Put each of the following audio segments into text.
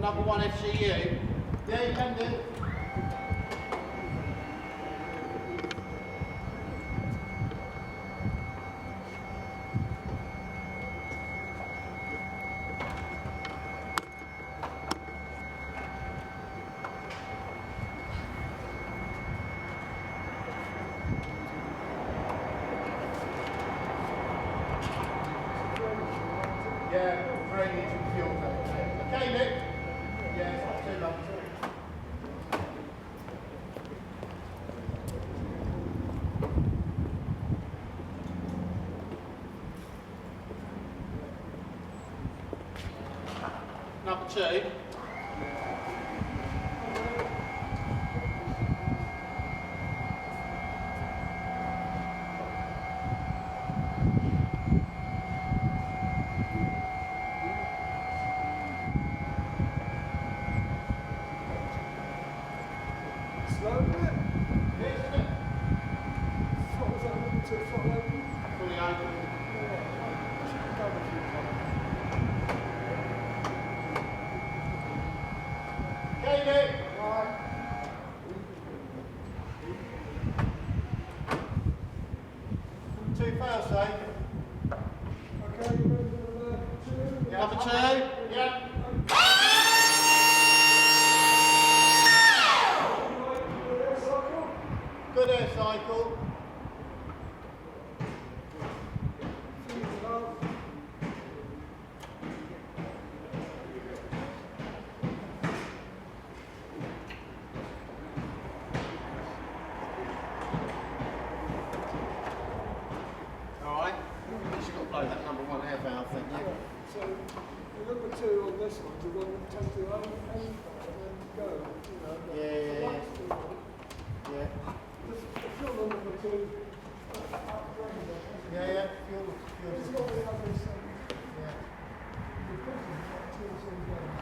Number one FCU. Yeah, you can do. Yeah, very little fuel tank. Okay, Nick? Yeah, it's not too long. Number two. Two fail safe. Okay, number two. Yeah. Good air cycle. Blow that number one air valve then, yeah. So the number two on this one, the one that takes the own and then go, you know. Yeah. The fuel on number two, yeah, fuel. It's got the others, Yeah. the prison, like 2 or 3 days.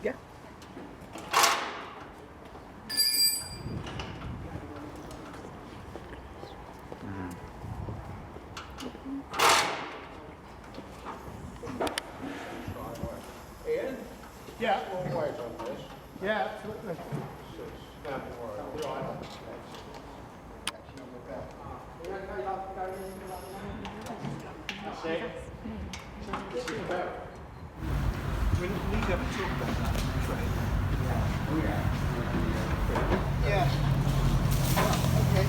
Yeah. Yeah, we'll wait on this. Yeah, absolutely. That's it. This is about. We need to have a talk about that trade. Yeah. Okay.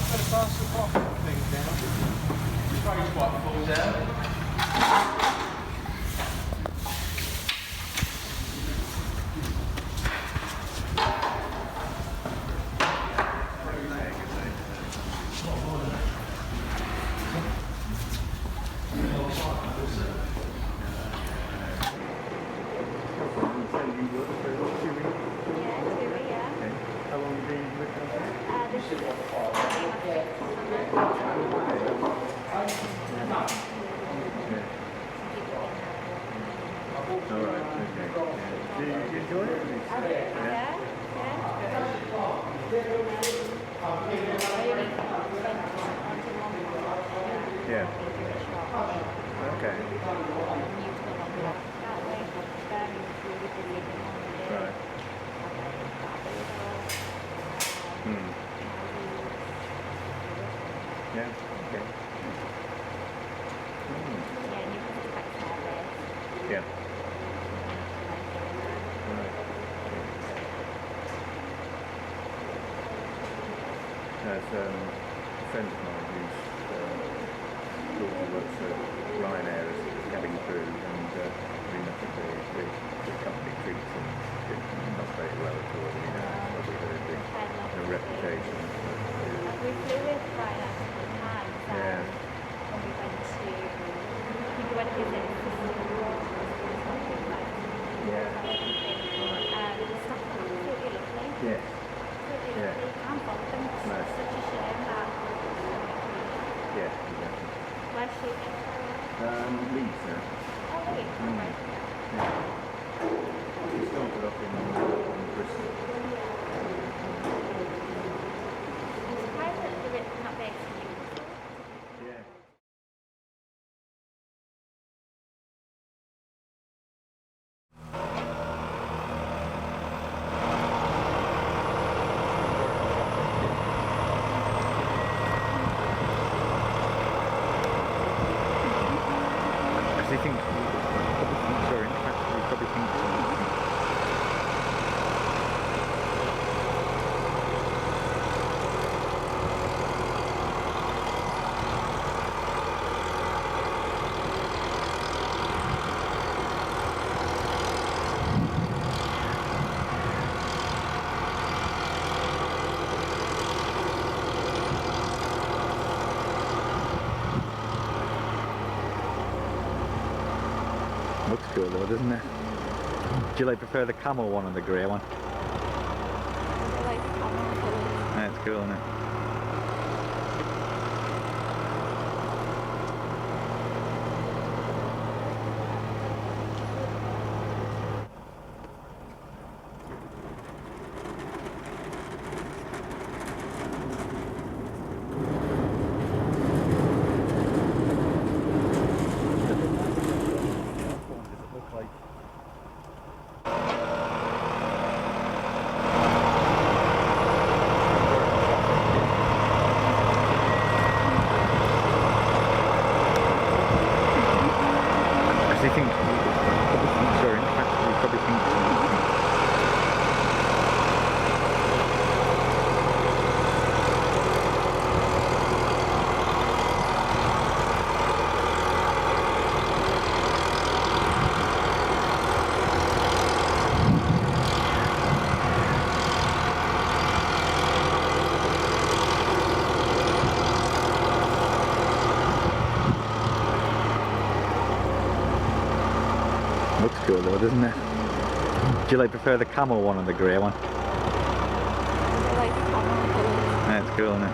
Better pass the pocket thing down. Trade's quite full down. All right, okay. Yeah. Do you enjoy it? Yeah. Okay. Right. Yeah, okay. Yeah. Right. There's a friend of mine whose daughter works for Ryanair as cabin crew, and I think the company treats them not very well at all. Probably heard the reputation. We flew with Ryanair a couple of times. Yeah. When we went to, I think we went to visit Yeah. the staff were absolutely lovely. Yes. Absolutely Yeah. lovely. Can't fault them. It's No. such a shame that. Yeah, exactly. Where's she based? Leeds now. Oh, wait. Right. Yeah. She started off in Bristol. I'm surprised that they're not based in Newcastle. Yeah. I think sorry, in fact, we probably think looks cool though, doesn't it? Do you prefer the camel one or the grey one? I like the camera colours. That's cool, isn't it? I think sorry, in fact, we probably think looks cool though, doesn't it? Do you prefer the camel one or the grey one? I like the camera colours. That's cool, isn't it?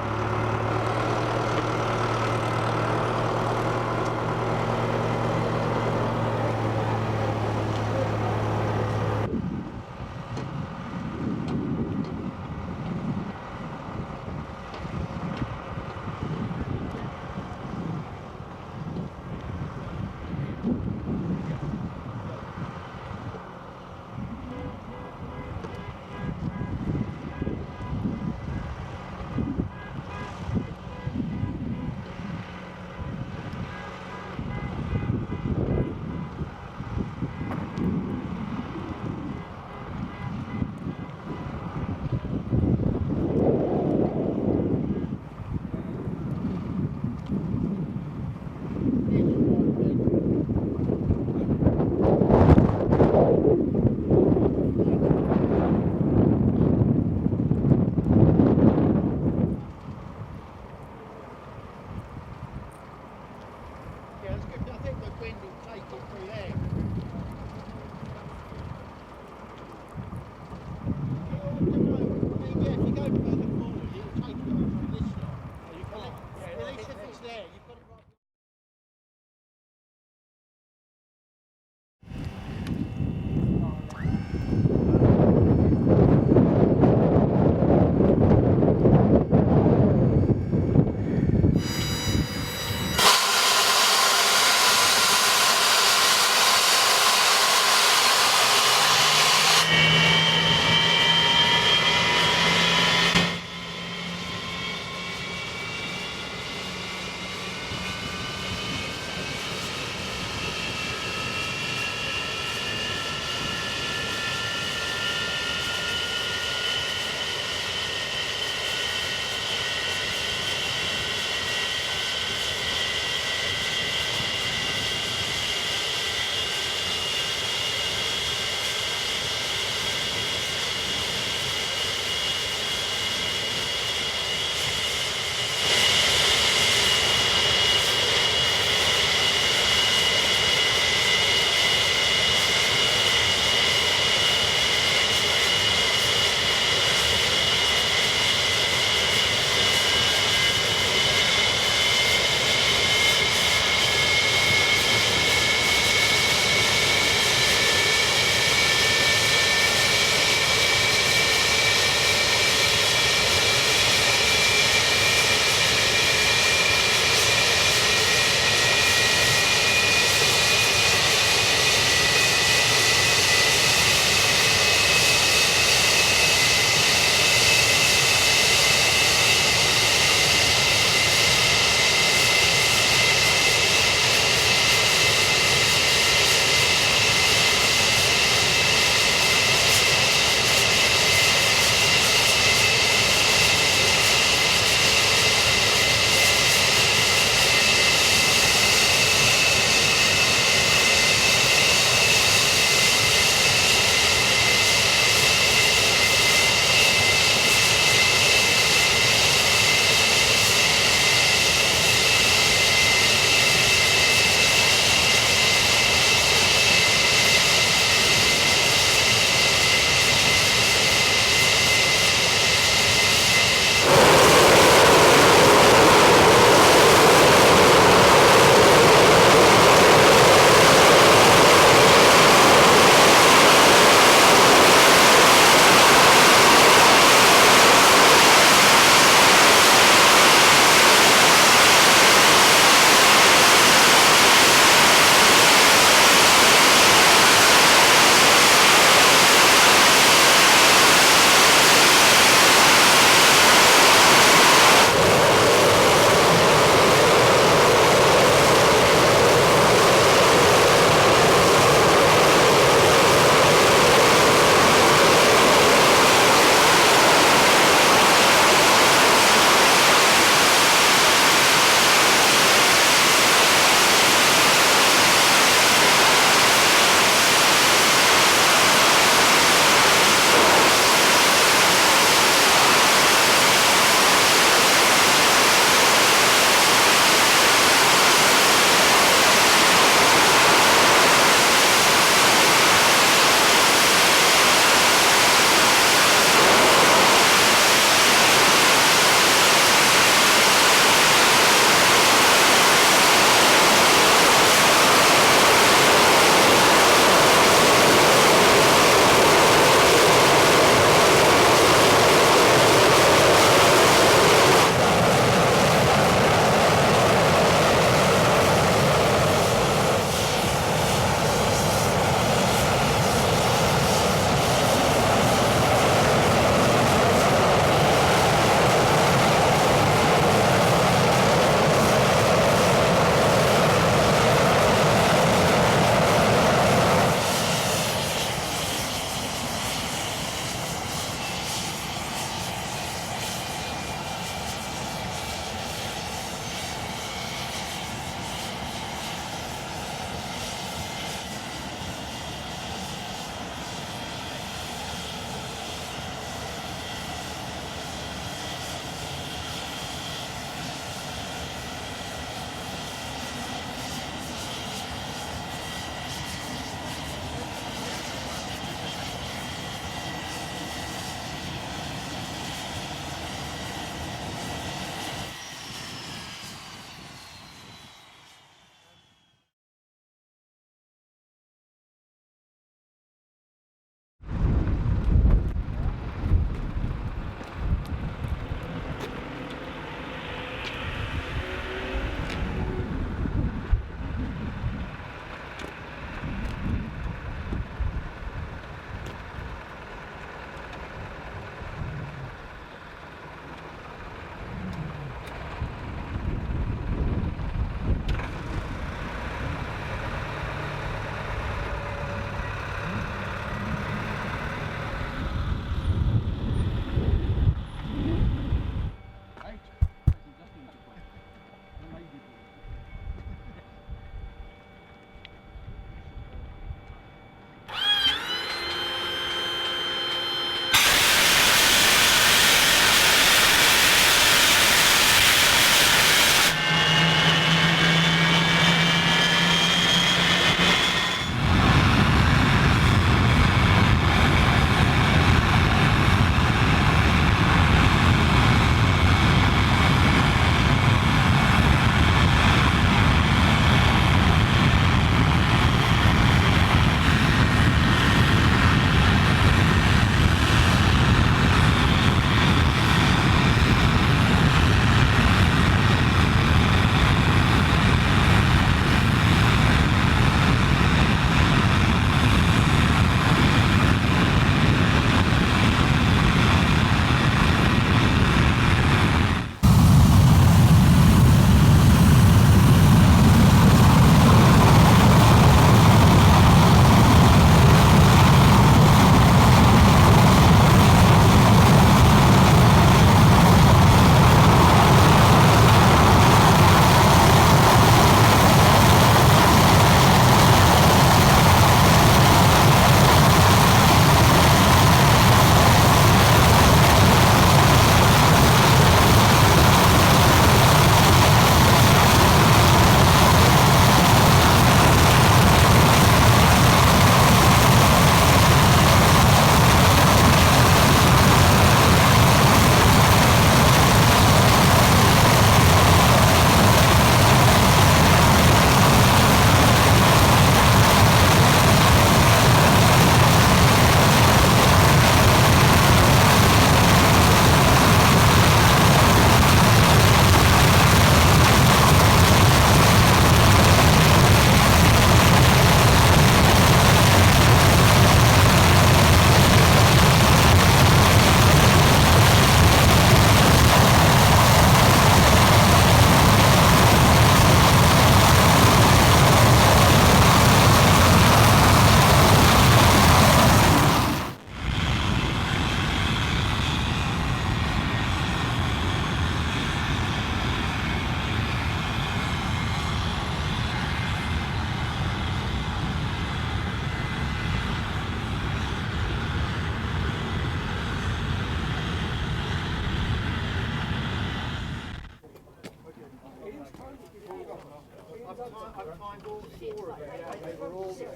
4 of them, they were all the same.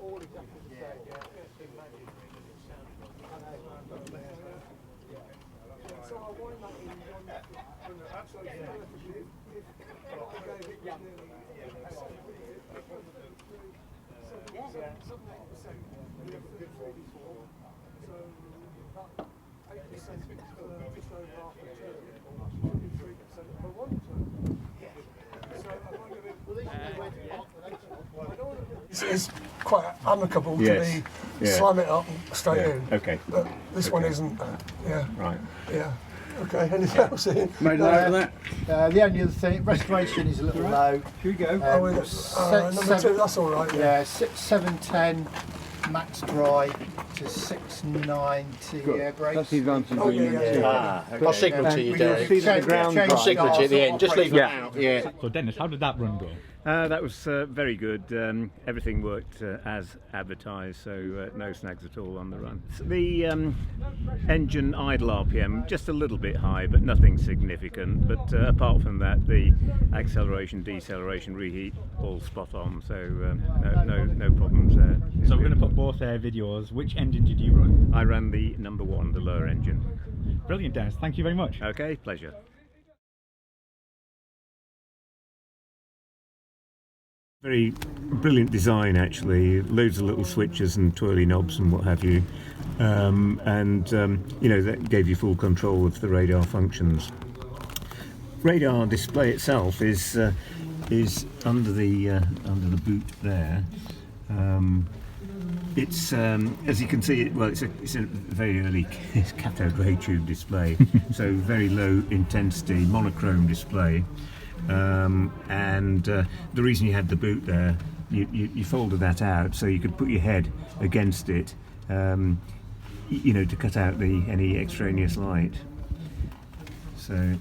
All exactly the same. So I wind that in one. So if I gave it nearly 7-8%, we have 44. So about 8% just over half a turn, 3% of a 1 turn. So I'm not going to. It's quite amicable to be slam it up and straight in. Okay. But this one isn't. Right. Yeah. Okay. Anything else, Ian? Made a note of that. The only other thing, restoration is a little low. Here we go. Number 2, that's all right. Yeah, 710 max dry to 690 air brakes. That's the advantage Oh, when you yeah. I'll signal to you, you'll Derek. see that the ground I'll signal to you at the end. Just leave it out. Yeah. So Dennis, how did that run go? That was very good. Everything worked as advertised, so no snags at all on the run. The engine idle RPM just a little bit high, but nothing significant. But apart from that, the acceleration, deceleration, reheat, all spot on. So no problems there. So we're going to put both videos. Which engine did you run? I ran the number 1, the lower engine. Brilliant, Dennis. Thank you very much. Okay, pleasure. Very brilliant design, actually. Loads of little switches and twirly knobs and what have you, you know, that gave you full control of the radar functions. Radar display itself is under the boot there. It's as you can see, it's a very early cathode ray tube display, so very low intensity monochrome display. The reason you had the boot there, you folded that out so you could put your head against it, you know, to cut out any extraneous light. So,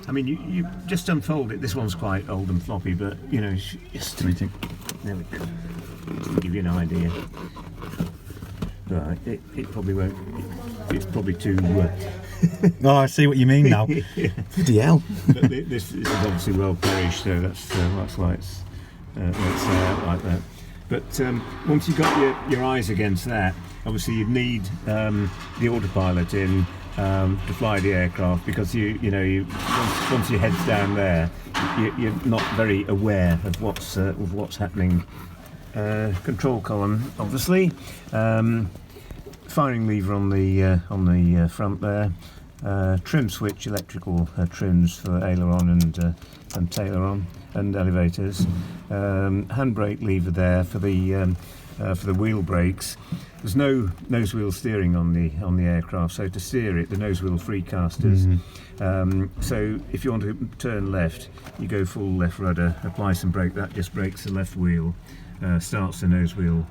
I mean, you just unfold it. This one's quite old and floppy, but you know, just there we go. Just to give you an idea. Right, it probably won't. It's probably too. Oh, I see what you mean now. Bloody hell. But this is obviously well perished, so that's why it's like that. But once you've got your eyes against that, obviously you need the autopilot in to fly the aircraft, because you know once your head's down there, you're not very aware of what's happening. Control column, obviously. Firing lever on the front there. Trim switch, electrical trims for aileron and taileron and elevators. Handbrake lever there for the wheel brakes. There's no nose wheel steering on the aircraft, so to steer it, the nose wheel free casters. So if you want to turn left, you go full left rudder, apply some brake. That just brakes the left wheel, starts the nose wheel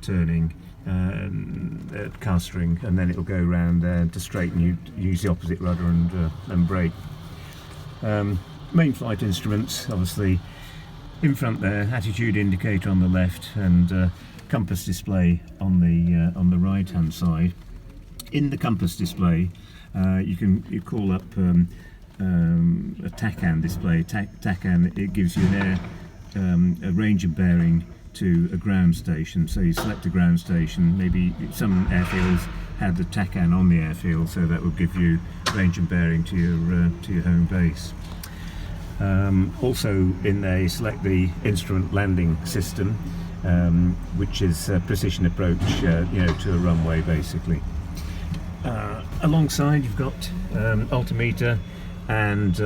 turning. Castering, and then it'll go round there to straighten. You use the opposite rudder and brake. Main flight instruments, obviously in front there, attitude indicator on the left, and compass display on the right hand side. In the compass display, you call up a TACAN display. TACAN, it gives you a range and bearing to a ground station. So you select a ground station. Maybe some airfields had the TACAN on the airfield, so that will give you range and bearing to your home base. Also in there you select the instrument landing system, which is precision approach, you know, to a runway basically. Alongside you've got altimeter and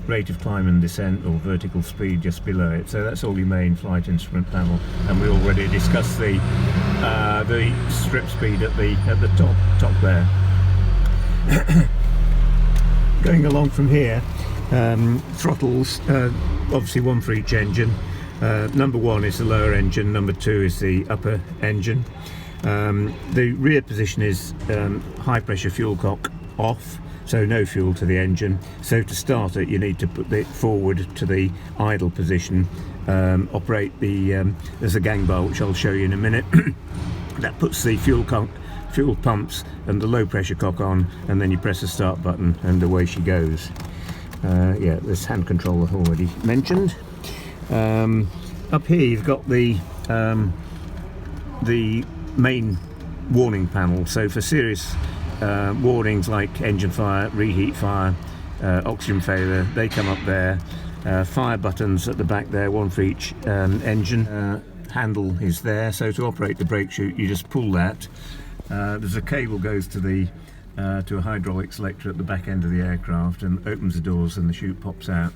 rate of climb and descent, or vertical speed just below it. So that's all your main flight instrument panel, and we already discussed the strip speed at the top there. Going along from here, throttles, obviously one for each engine. Number 1 is the lower engine, number 2 is the upper engine. The rear position is high pressure fuel cock off, so no fuel to the engine. So to start it, you need to put it forward to the idle position, operate there's a gang bar which I'll show you in a minute. That puts the fuel pumps and the low pressure cock on, and then you press the start button and away she goes. Yeah, this hand control I've already mentioned. Up here you've got the main warning panel. So for serious warnings like engine fire, reheat fire, oxygen failure, they come up there. Fire buttons at the back there, one for each engine. Handle is there, so to operate the brake chute you just pull that. There's a cable goes to the to a hydraulic selector at the back end of the aircraft and opens the doors and the chute pops out.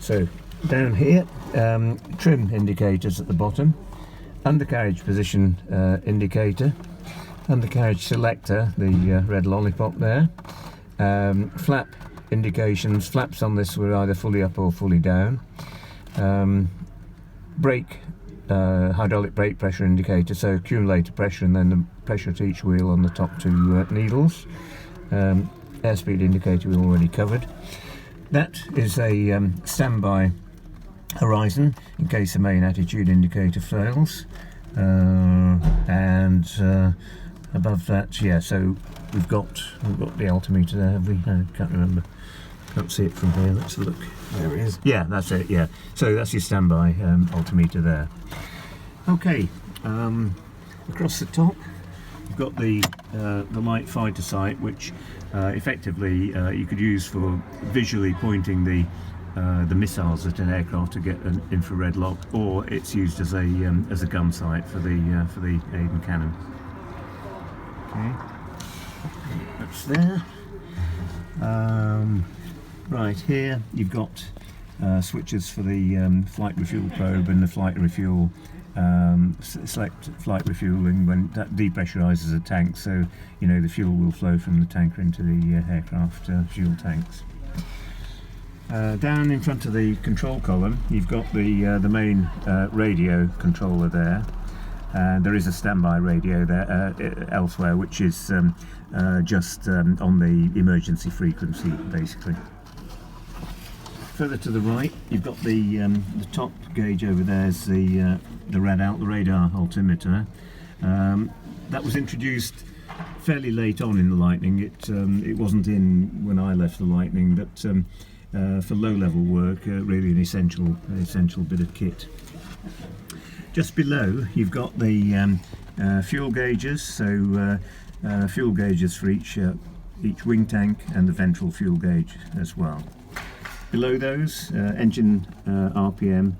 So down here, trim indicators at the bottom, undercarriage position indicator, undercarriage selector, the red lollipop there, flap indications. Flaps on this were either fully up or fully down. Brake, hydraulic brake pressure indicator, so accumulator pressure and then the pressure at each wheel on the top two needles. Airspeed indicator we already covered. That is a standby horizon in case the main attitude indicator fails. And above that, yeah, so we've got the altimeter there, have we? I can't remember. Can't see it from here. Let's have a look. There it is. Yeah, that's it. Yeah. So that's your standby altimeter there. Okay. Across the top, you've got the light fighter sight, which effectively you could use for visually pointing the missiles at an aircraft to get an infrared lock, or it's used as a gun sight for the Aiden cannon. Okay. That's there. Right here you've got switches for the flight refuel probe and the flight refuel, select flight refueling when that depressurizes a tank, so you know the fuel will flow from the tanker into the aircraft fuel tanks. Down in front of the control column you've got the main radio controller there. There is a standby radio there elsewhere, which is just on the emergency frequency basically. Further to the right you've got the top gauge over there is the radar altimeter. That was introduced fairly late on in the Lightning. It wasn't in when I left the Lightning, but for low-level work, really an essential bit of kit. Just below you've got the fuel gauges, so fuel gauges for each wing tank and the ventral fuel gauge as well. Below those, engine RPM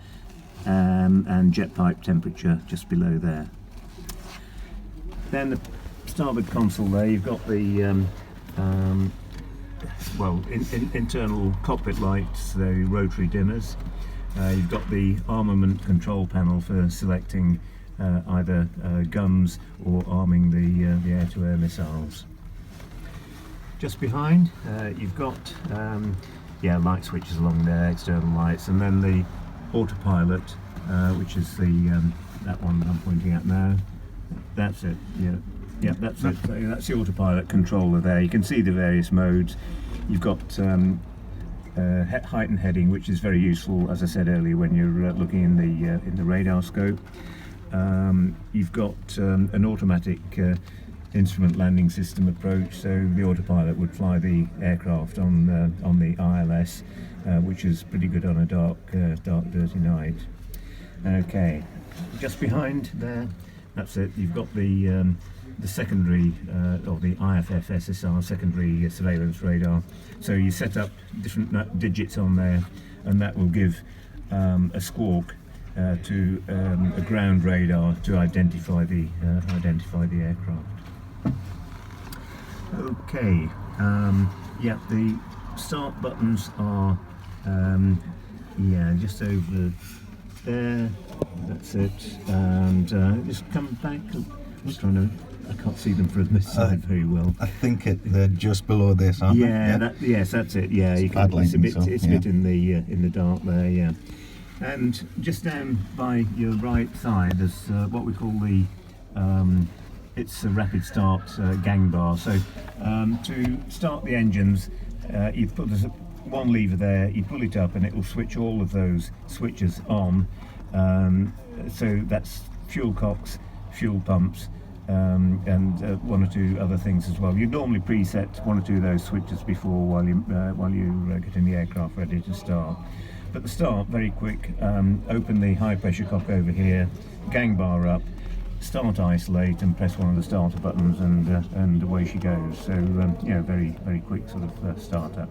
and jet pipe temperature just below there. Then the starboard console there, you've got the internal cockpit lights, the rotary dimmers. You've got the armament control panel for selecting either guns or arming the air-to-air missiles. Just behind you've got light switches along there, external lights, and then the autopilot, which is that one I'm pointing at now. That's it. Yeah, that's it. So that's the autopilot controller there. You can see the various modes. You've got height and heading, which is very useful, as I said earlier, when you're looking in the radar scope. You've got an automatic instrument landing system approach, so the autopilot would fly the aircraft on the ILS, which is pretty good on a dark dirty night. Okay, just behind there, that's it. You've got the secondary or the IFF SSR secondary surveillance radar. So you set up different digits on there, and that will give a squawk to a ground radar to identify the aircraft. Okay, the start buttons are just over there. That's it, and just come back. I can't see them from this side very well. I think they're just below this, aren't they? Yes, that's it. Yeah, you can. It's a bit in the dark there. Yeah, and just down by your right side, there's what we call the it's a rapid start gang bar. So to start the engines, there's one lever there. You pull it up, and it will switch all of those switches on. So that's fuel cocks, fuel pumps, and one or two other things as well. You normally preset one or two of those switches before while you're getting the aircraft ready to start. But the start, very quick. Open the high pressure cock over here, gang bar up, start isolate, and press one of the starter buttons, and away she goes. So yeah, very quick sort of startup.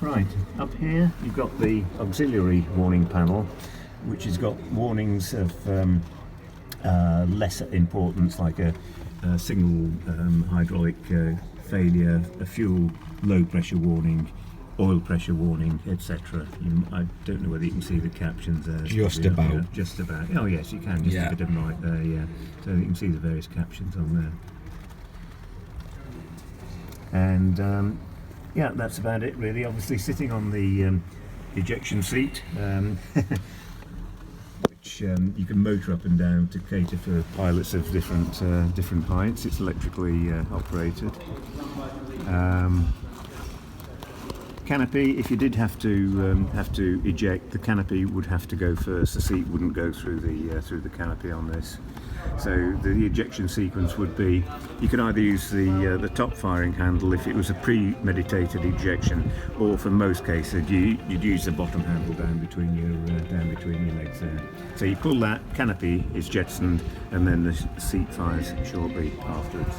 Right, up here you've got the auxiliary warning panel, which has got warnings of lesser importance, like a single hydraulic failure, a fuel low pressure warning, oil pressure warning, etc. I don't know whether you can see the captions there. Just about. Just about. Oh yes, you can. Just a bit of light there, yeah. So you can see the various captions on there. And yeah, that's about it really. Obviously sitting on the ejection seat, which you can motor up and down to cater for pilots of different heights. It's electrically operated. Canopy, if you did have to eject, the canopy would have to go first. The seat wouldn't go through the canopy on this. So the ejection sequence would be, you could either use the top firing handle if it was a premeditated ejection, or for most cases you'd use the bottom handle down between your legs there. So you pull that, canopy is jettisoned, and then the seat fires shortly afterwards.